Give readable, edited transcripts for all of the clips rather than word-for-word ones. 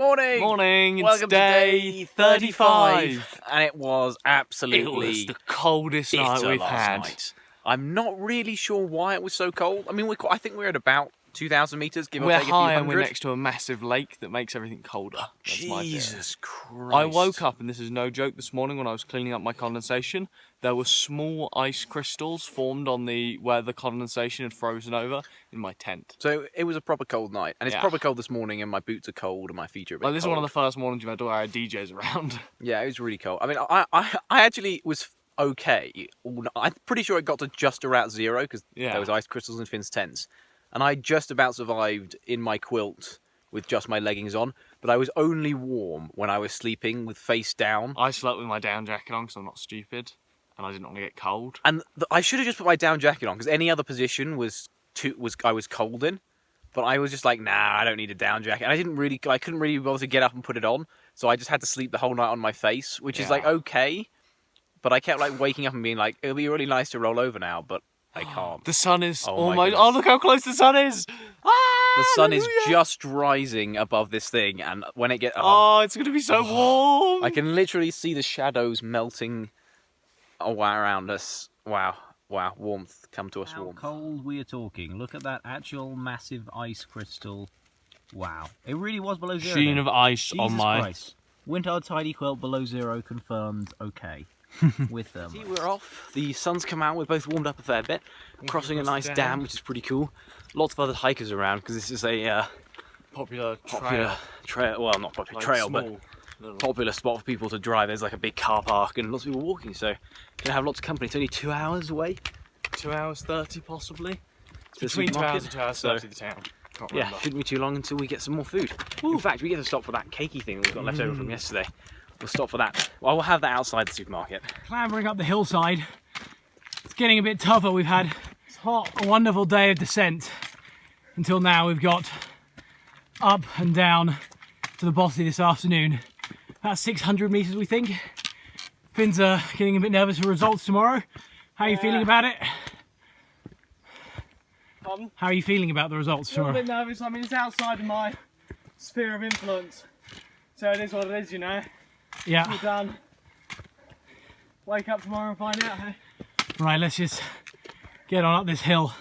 morning! Morning, Welcome it's day 35. And it was absolutely... It was the coldest night we've had. Night. I'm not really sure why it was so cold. I mean, I think we're at about 2,000 metres, give or take a few We're high and hundred. we're next to a massive lake that makes everything colder. That's my theory. Jesus Christ. I woke up, and this is no joke, this morning when I was cleaning up my condensation. There were small ice crystals formed on where the condensation had frozen over in my tent. So it was a proper cold night. And it's proper cold this morning, and my boots are cold, and my feet are a bit cold. This is one of the first mornings you've had to wear DJs around. Yeah, it was really cold. I mean, I actually was okay. I'm pretty sure it got to just around zero, because there was ice crystals in Finn's tents. And I just about survived in my quilt with just my leggings on, but I was only warm when I was sleeping with face down. I slept with my down jacket on because I'm not stupid, and I didn't want to get cold. And I should have just put my down jacket on, because any other position I was cold in. But I was just like, nah, I don't need a down jacket. And I couldn't really be bothered to get up and put it on, so I just had to sleep the whole night on my face, which is like okay. But I kept like waking up and being like, it'll be really nice to roll over now, but I can't. The sun is almost... Oh, look how close the sun is! The sun is just rising above this thing, and when it gets... Oh, it's going to be so warm! I can literally see the shadows melting around us. Wow, warmth. Come to us, warmth. How cold we are talking. Look at that actual massive ice crystal. Wow. It really was below zero. Sheen of ice on my... Christ. Winter tidy quilt below zero confirmed okay. With them. See, we're off. The sun's come out. We've both warmed up a fair bit. Crossing a nice dam, which is pretty cool. Lots of other hikers around because this is a popular trail. Well, not popular trail, but popular spot for people to drive. There's like a big car park and lots of people walking. So gonna have lots of company. It's only 2 hours away. 2 hours 30 possibly. It's between 2 hours and 2 hours 30 to the town. Yeah, shouldn't be too long until we get some more food. Ooh. In fact, we get to stop for that cakey thing that we've got left over from yesterday. We'll stop for that. Well, we'll have that outside the supermarket. Clambering up the hillside. It's getting a bit tougher. We've had a wonderful day of descent. Until now, we've got up and down to the bothy this afternoon. About 600 metres, we think. Finn's getting a bit nervous for results tomorrow. How are you feeling about it? Pardon? How are you feeling about the results tomorrow? A little bit nervous. I mean, it's outside of my sphere of influence. So it is what it is, you know. Yeah. We're done. Wake up tomorrow and find out, hey? Right, let's just get on up this hill.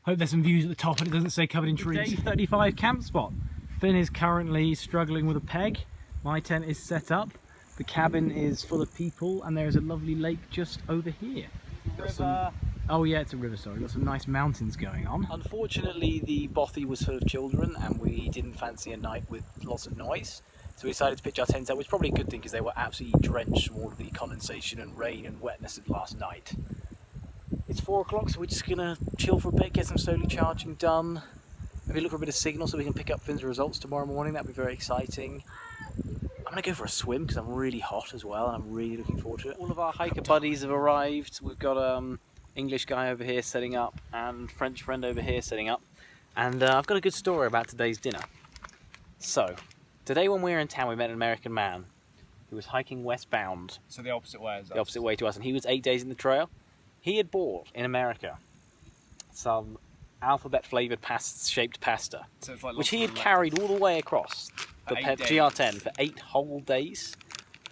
Hope there's some views at the top and it doesn't stay covered in trees. Day 35 camp spot. Finn is currently struggling with a peg. My tent is set up. The cabin is full of people and there is a lovely lake just over here. Oh yeah, it's a river, sorry. Got some nice mountains going on. Unfortunately, the bothy was full of children and we didn't fancy a night with lots of noise. So we decided to pitch our tents out, which is probably a good thing because they were absolutely drenched from all of the condensation and rain and wetness of last night. It's 4 o'clock, so we're just going to chill for a bit, get some slowly charging done. Maybe look for a bit of signal so we can pick up Finn's results tomorrow morning. That'd be very exciting. I'm going to go for a swim because I'm really hot as well and I'm really looking forward to it. All of our hiker buddies have arrived. We've got English guy over here setting up and French friend over here setting up. And I've got a good story about today's dinner. So, today when we were in town we met an American man who was hiking westbound. So the opposite way as us. The opposite way to us, and he was 8 days in the trail. He had bought in America some alphabet flavoured shaped pasta, so it's like which he had carried all the way across the GR10 for 8 whole days,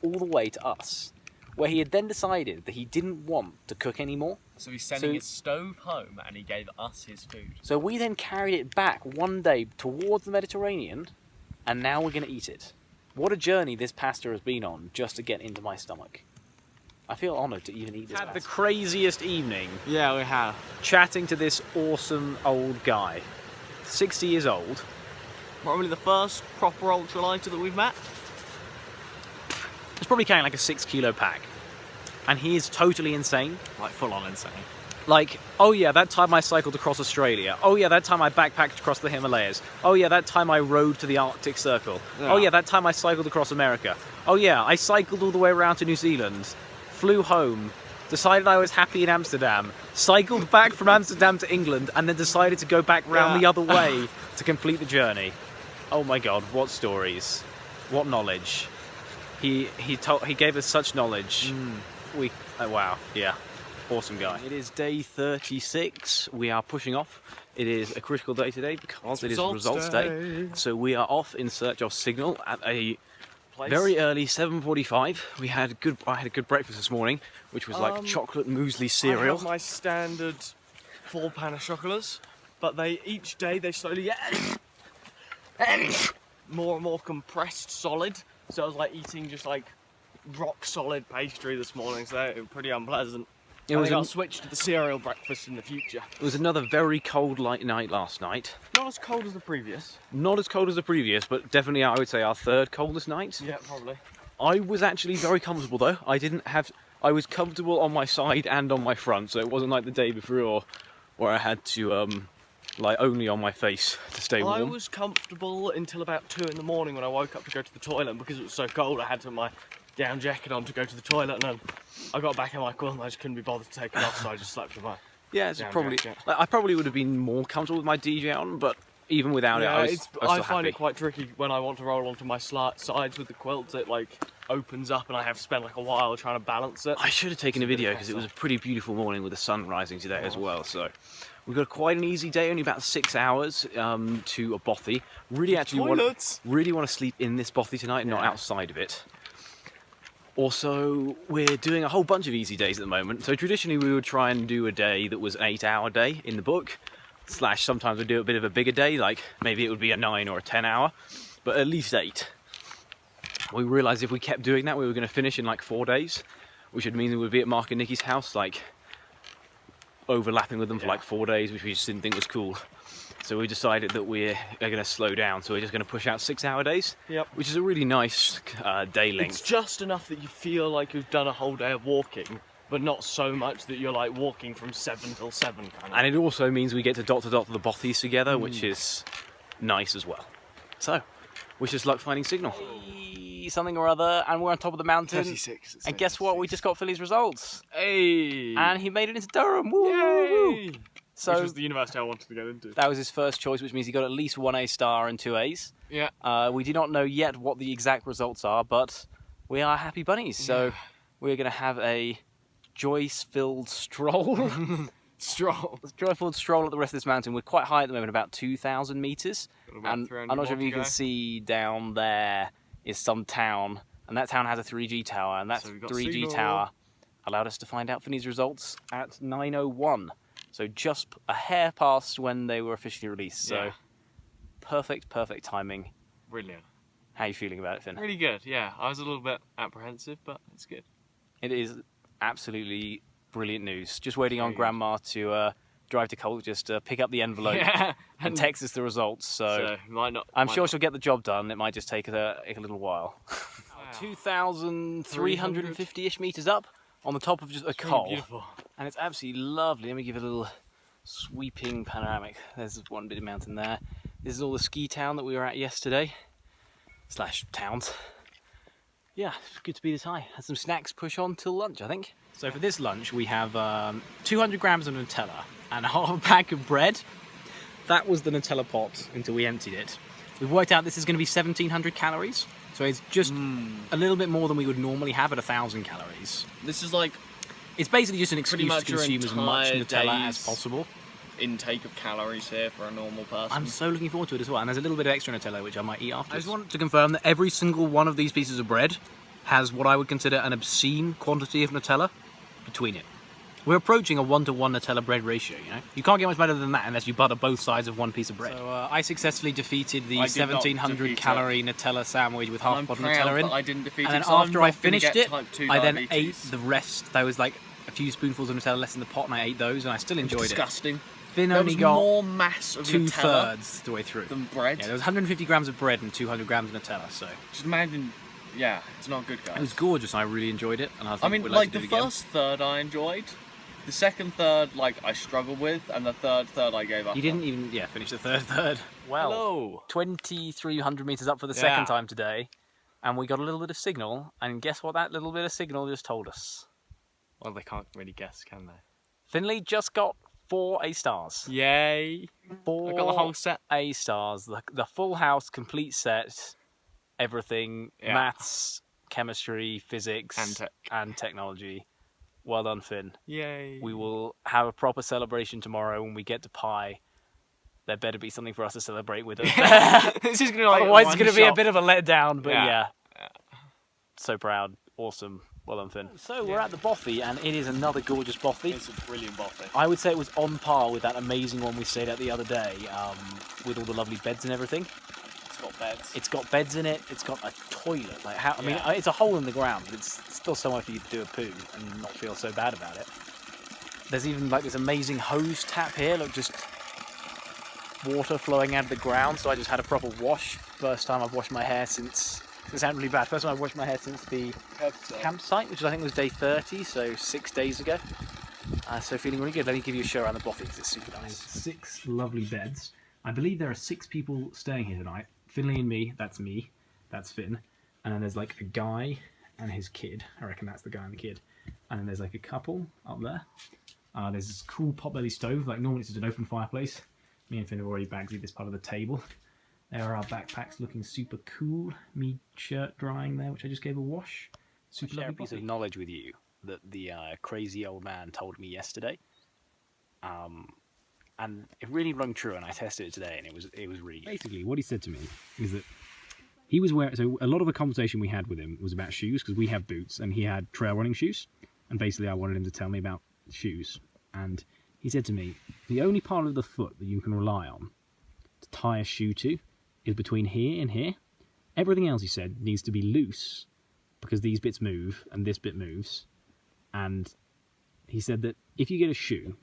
all the way to us, where he had then decided that he didn't want to cook anymore. So he's sending his stove home and he gave us his food. So we then carried it back one day towards the Mediterranean, and now we're going to eat it. What a journey this pasta has been on just to get into my stomach. I feel honoured to even eat this. Had the craziest evening. Yeah, we have. Chatting to this awesome old guy. 60 years old. Probably the first proper ultralighter that we've met. It's probably carrying like a 6 kilo pack. And he is totally insane. Like full on insane. Like, oh yeah, that time I cycled across Australia. Oh yeah, that time I backpacked across the Himalayas. Oh yeah, that time I rode to the Arctic Circle. Yeah. Oh yeah, that time I cycled across America. Oh yeah, I cycled all the way around to New Zealand. Flew home, decided I was happy in Amsterdam, cycled back from Amsterdam to England, and then decided to go back round the other way to complete the journey. Oh my god, what stories, what knowledge. He gave us such knowledge. Wow, yeah, awesome guy. It is day 36. We are pushing off It is a critical day today because it is results results day. So we are off in search of signal at a Place. very early 7:45. I had a good breakfast this morning, which was like chocolate muesli I cereal. have my standard 4 pan of chocolates, but each day they slowly get more and more compressed solid. So I was like eating just like rock solid pastry this morning, so it was pretty unpleasant. I'll switch to the cereal breakfast in the future. It was another very cold light night last night. Not as cold as the previous. Not as cold as the previous, but definitely I would say our third coldest night. Yeah, probably. I was actually very comfortable though. I was comfortable on my side and on my front, so it wasn't like the day before where I had to lie only on my face to stay warm. I was comfortable until about 2 in the morning when I woke up to go to the toilet, and because it was so cold I had to put my down jacket on to go to the toilet, and then I got back in my quilt and I just couldn't be bothered to take it off, so I just slept with my Yeah, it's down probably. jacket. Like, I probably would have been more comfortable with my DJ on, but even without it, I was still I find happy. it quite tricky when I want to roll onto my sides with the quilt. It like opens up, and I have to spend like a while trying to balance it. I should have taken a video because it was a pretty beautiful morning with the sun rising today as well. So we've got quite an easy day, only about 6 hours to a bothy. Really want to sleep in this bothy tonight and not outside of it. Also, we're doing a whole bunch of easy days at the moment. So traditionally we would try and do a day that was an 8-hour day in the book, / sometimes we'd do a bit of a bigger day, like maybe it would be a 9 or a 10 hour, but at least 8. We realised if we kept doing that we were going to finish in like 4 days, which would mean we would be at Mark and Nikki's house, like overlapping with them for like 4 days, which we just didn't think was cool. So we decided that we're going to slow down, so we're just going to push out 6-hour days, which is a really nice day length. It's just enough that you feel like you've done a whole day of walking, but not so much that you're like walking from 7 till 7 kind of. And it also means we get to dot the bothies together, which is nice as well. So, wish us luck finding signal. Something or other, and we're on top of the mountain. 36. And guess what? We just got Philly's results. Hey! And he made it into Durham. Woo! Yay! So which was the university I wanted to go into. that was his first choice, which means he got at least 1 A star and 2 A's. Yeah. We do not know yet what the exact results are, but we are happy bunnies. So we're going to have a joy-filled stroll. Joyful stroll up the rest of this mountain. We're quite high at the moment, about 2,000 meters. And I'm not sure if you can see down there is some town, and that town has a 3G tower, and that 3G tower allowed us to find out Finney's results at 9:01. So just a hair past when they were officially released. So perfect timing. Brilliant. How are you feeling about it, Finn? Really good, yeah. I was a little bit apprehensive, but it's good. It is absolutely brilliant news. Just waiting on Grandma to drive to Colchester to pick up the envelope and text us the results. So I'm sure she'll get the job done. It might just take a little while. Wow. 2,350-ish meters up on the top of just a col. Beautiful. And it's absolutely lovely. Let me give it a little sweeping panoramic. There's one bit of mountain there. This is all the ski town that we were at yesterday. / towns. Yeah, it's good to be this high. Had some snacks, push on till lunch, I think. So for this lunch, we have 200 grams of Nutella and half a pack of bread. That was the Nutella pot until we emptied it. We've worked out this is going to be 1,700 calories. So it's just a little bit more than we would normally have at 1,000 calories. This is like It's basically just an excuse to much your consume as much entire Nutella day's as possible. intake of calories here for a normal person. I'm so looking forward to it as well, and there's a little bit of extra Nutella which I might eat after. I just want to confirm that every single one of these pieces of bread has what I would consider an obscene quantity of Nutella between it. We're approaching a 1-to-1 Nutella bread ratio, you know? You can't get much better than that unless you butter both sides of one piece of bread. So I successfully defeated the 1,700 calorie Nutella sandwich with half a bottle of Nutella in. I didn't defeat and then it, so after I'm I not gonna finished get it, type 2 I then diabetes. ate the rest. There was like a few spoonfuls of Nutella left in the pot, and I ate those, and I still enjoyed Disgusting. it. Finn There only was got more mass of Nutella 2/3 the way through. than bread. Yeah, there was 150 grams of bread and 200 grams of Nutella, so Just imagine, yeah, it's not good, guys. it was gorgeous. And I really enjoyed it, and I think I mean, we'd like to the do it again. first third I enjoyed, the second third like I struggled with, and the third I gave up. You didn't even finish the third. Well, Hello. 2,300 meters up for the second time today, and we got a little bit of signal. And guess what? That little bit of signal just told us. Well, they can't really guess, can they? Finley just got 4 A stars. Yay! 4 I got the whole set. A stars. The full house, complete set. Everything: maths, chemistry, physics, and technology. Well done, Finn. Yay! We will have a proper celebration tomorrow when we get to Pi there better be something for us to celebrate with us. This is gonna like Otherwise, it's going to be a bit of a letdown. But Yeah. so proud, awesome. Well done, Finn. So we're at the bothy, and it is another gorgeous bothy. It's a brilliant bothy. I would say it was on par with that amazing one we stayed at the other day, with all the lovely beds and everything. It's got beds. It's got beds in it. It's got a toilet. Like how? I mean, Yeah. it's a hole in the ground, but it's still somewhere for you to do a poo and not feel so bad about it. There's even like this amazing hose tap here. Look, just water flowing out of the ground. So I just had a proper wash. First time I've washed my hair since. This sounds really bad. First time I've washed my hair since the campsite, which I think was day 30, so 6 days ago. So feeling really good. Let me give you a show around the bothy because it's super nice. 6 lovely beds. I believe there are 6 people staying here tonight. Finley and me, that's Finn. And then there's like a guy and his kid. I reckon that's the guy and the kid. And then there's like a couple up there. There's this cool potbelly stove. Like normally it's just an open fireplace. Me and Finn have already bagged this part of the table. There are our backpacks looking super cool. Me shirt drying there, which I just gave a wash. Super Share a lovely piece of bothy. knowledge with you that the crazy old man told me yesterday. And it really rung true, and I tested it today, and it was really good. Basically, what he said to me is that he was wearing. So a lot of the conversation we had with him was about shoes because we have boots and he had trail running shoes, and basically I wanted him to tell me about shoes. And he said to me, the only part of the foot that you can rely on to tie a shoe to is between here and here. Everything else, he said, needs to be loose because these bits move and this bit moves. And he said that if you get a shoe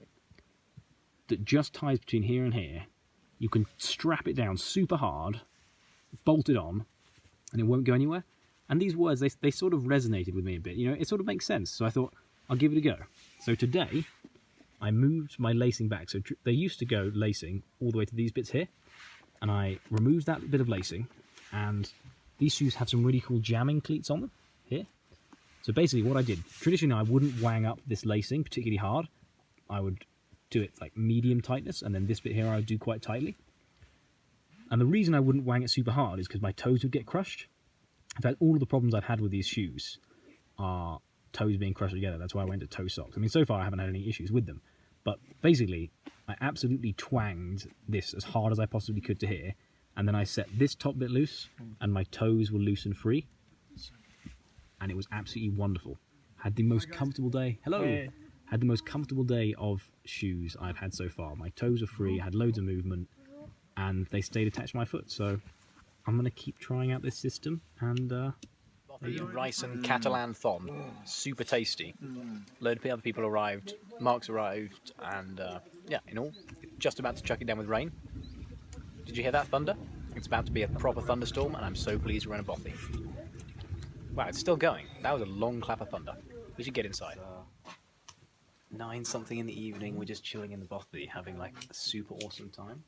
that just ties between here and here, you can strap it down super hard, bolt it on, and it won't go anywhere. And these words, they sort of resonated with me a bit. You know, it sort of makes sense. So I thought, I'll give it a go. So today, I moved my lacing back. So they used to go lacing all the way to these bits here. And I removed that bit of lacing. And these shoes have some really cool jamming cleats on them here. So basically what I did, traditionally I wouldn't wang up this lacing particularly hard. I would do it like medium tightness, and then this bit here I would do quite tightly. And the reason I wouldn't wang it super hard is because my toes would get crushed. In fact, all of the problems I've had with these shoes are toes being crushed together. That's why I went to toe socks. I mean, so far I haven't had any issues with them. But basically, I absolutely twanged this as hard as I possibly could to here. And then I set this top bit loose, and my toes were loose and free. And it was absolutely wonderful. Had the most comfortable day. Hello! Hey. Had the most comfortable day of shoes I've had so far. My toes were free, I had loads of movement, and they stayed attached to my foot. So I'm going to keep trying out this system, and The rice and Catalan thon, super tasty. Load of other people arrived, Mark's arrived, and yeah, in all, just about to chuck it down with rain. Did you hear that thunder? It's about to be a proper thunderstorm, and I'm so pleased we're in a bothy. Wow, it's still going. That was a long clap of thunder. We should get inside. 9 something in the evening, we're just chilling in the bothy, having like a super awesome time.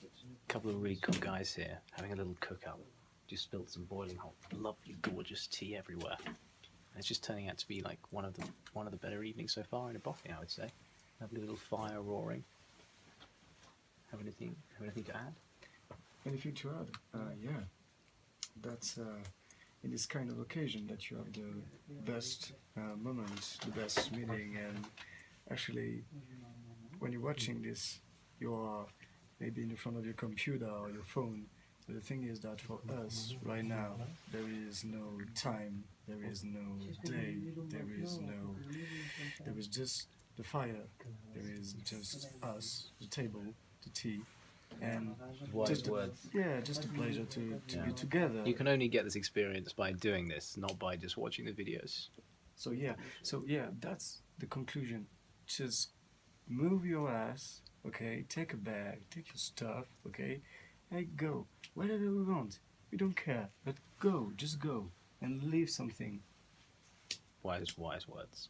A couple of really cool guys here, having a little cook up. Just spilled some boiling hot, lovely, gorgeous tea everywhere. And it's just turning out to be like one of the better evenings so far in a bothy, I would say. Lovely little fire roaring. Have anything to add? Anything to add? Yeah, that's in this kind of occasion that you have the best moments, the best meeting, and actually, when you're watching this, you are maybe in the front of your computer or your phone. But the thing is that for us right now, there is no time, there is no day, there is just the fire, there is just us, the table, the tea, and just just a pleasure to be together. You can only get this experience by doing this, not by just watching the videos. So yeah, that's the conclusion. Just move your ass, okay? Take a bag, take your stuff, okay? Hey, go wherever we want. We don't care, but go, just go and leave something. Wise words.